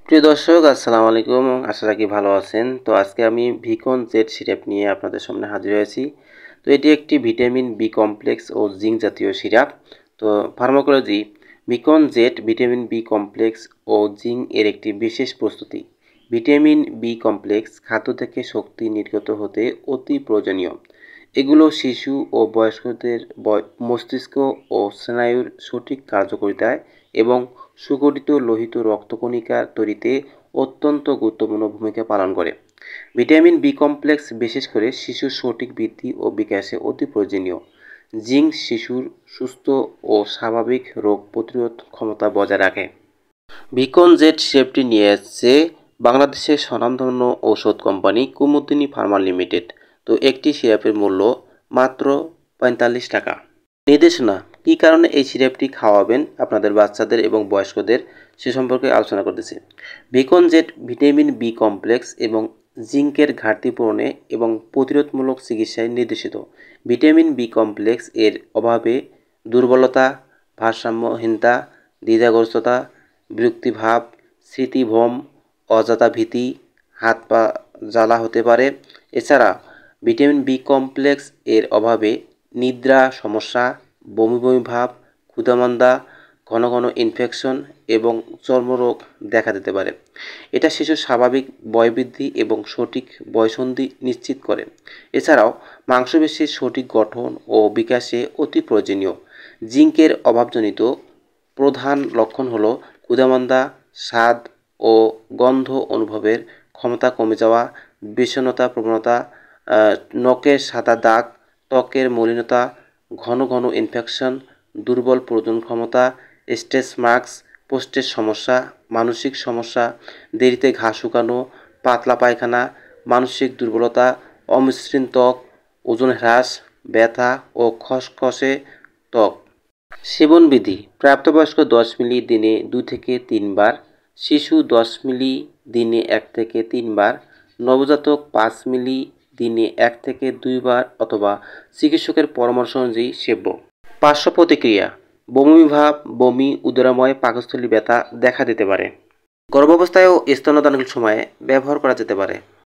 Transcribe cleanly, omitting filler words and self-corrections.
প্রিয় দর্শক, আসসালামু আলাইকুম। আশা রাখি ভালো আছেন। তো আজকে আমি ভিকন জেড সিরাপ নিয়ে আপনাদের সামনে হাজির হয়েছি। তো এটি একটি ভিটামিন বি কমপ্লেক্স ও জিঙ্ক জাতীয় সিরাপ। তো ফার্মাকোলজি, ভিকন জেড ভিটামিন বি কমপ্লেক্স ও জিঙ্ক এর একটি বিশেষ প্রস্তুতি। ভিটামিন বি কমপ্লেক্স খাদ্য থেকে শক্তি নির্গত হতে অতি প্রয়োজনীয়। এগুলো শিশু ও বয়স্কদের মস্তিষ্ক ও স্নায়ুর সঠিক কার্যকারিতায় এবং সুগঠিত লোহিত রক্তকণিকা তৈরিতে অত্যন্ত গুরুত্বপূর্ণ ভূমিকা পালন করে। ভিটামিন বি কমপ্লেক্স বিশেষ করে শিশুর সঠিক বৃদ্ধি ও বিকাশে অতি প্রয়োজনীয়। জিঙ্ক শিশুর সুস্থ ও স্বাভাবিক রোগ প্রতিরোধ ক্ষমতা বজায় রাখে। ভিকন জেড সিরাপটি নিয়ে এসেছে বাংলাদেশের স্বনামধন্য ঔষধ কোম্পানি কুমুদিনী ফার্মা লিমিটেড। তো একটি সিরাপের মূল্য মাত্র ৪৫ টাকা। নির্দেশনা, কী কারণে এই সিরাপটি খাওয়াবেন আপনাদের বাচ্চাদের এবং বয়স্কদের সে সম্পর্কে আলোচনা করতেছি। ভিকন জেড ভিটামিন বি কমপ্লেক্স এবং জিঙ্কের ঘাটতি পূরণে এবং প্রতিরোধমূলক চিকিৎসায় নির্দেশিত। ভিটামিন বি কমপ্লেক্স এর অভাবে দুর্বলতা, ভারসাম্যহীনতা, দ্বিধাগ্রস্ততা, বিরক্তিভাব, স্মৃতিভ্রম, অযথা ভীতি, হাত পা জ্বালা হতে পারে। এছাড়া ভিটামিন বি কমপ্লেক্স এর অভাবে নিদ্রা সমস্যা, বমি বমি ভাব, ক্ষুধামন্দা, ঘন ঘন ইনফেকশন এবং চর্মরোগ দেখা দিতে পারে। এটা শিশুর স্বাভাবিক বয়বৃদ্ধি এবং সঠিক বয়ঃসন্ধি নিশ্চিত করে। এছাড়াও মাংসপেশির সঠিক গঠন ও বিকাশে অতি প্রয়োজনীয়। জিঙ্কের অভাবজনিত প্রধান লক্ষণ হলো ক্ষুধামন্দা, স্বাদ ও গন্ধ অনুভবের ক্ষমতা কমে যাওয়া, বিষণ্ণতা প্রবণতা, নখের সাদা দাগ, ত্বকের মলিনতা, ঘন ঘন ইনফেকশন, দুর্বল প্রজনন ক্ষমতা, স্ট্রেস মার্কস, পোস্টের সমস্যা, মানসিক সমস্যা, দেরিতে ঘা শুকানো, পাতলা পায়খানা, মানসিক দুর্বলতা, অমসৃণ ত্বক, ওজন হ্রাস, ব্যথা ও খসখসে ত্বক। সেবনবিধি, প্রাপ্তবয়স্ক 10 মিলি দিনে 2 থেকে 3 বার, শিশু 10 মিলি দিনে 1 থেকে 3 বার, নবজাতক 5 মিলি দিনে 1 থেকে 2 বার অথবা চিকিৎসকের পরামর্শ অনুযায়ী সেব্য। পার্শ্ব প্রতিক্রিয়া, বমি ভাব, বমি, উদরাময়, পাকস্থলী ব্যথা দেখা দিতে পারে। গর্ভাবস্থায় ও স্তন্যদানের সময়ে ব্যবহার করা যেতে পারে।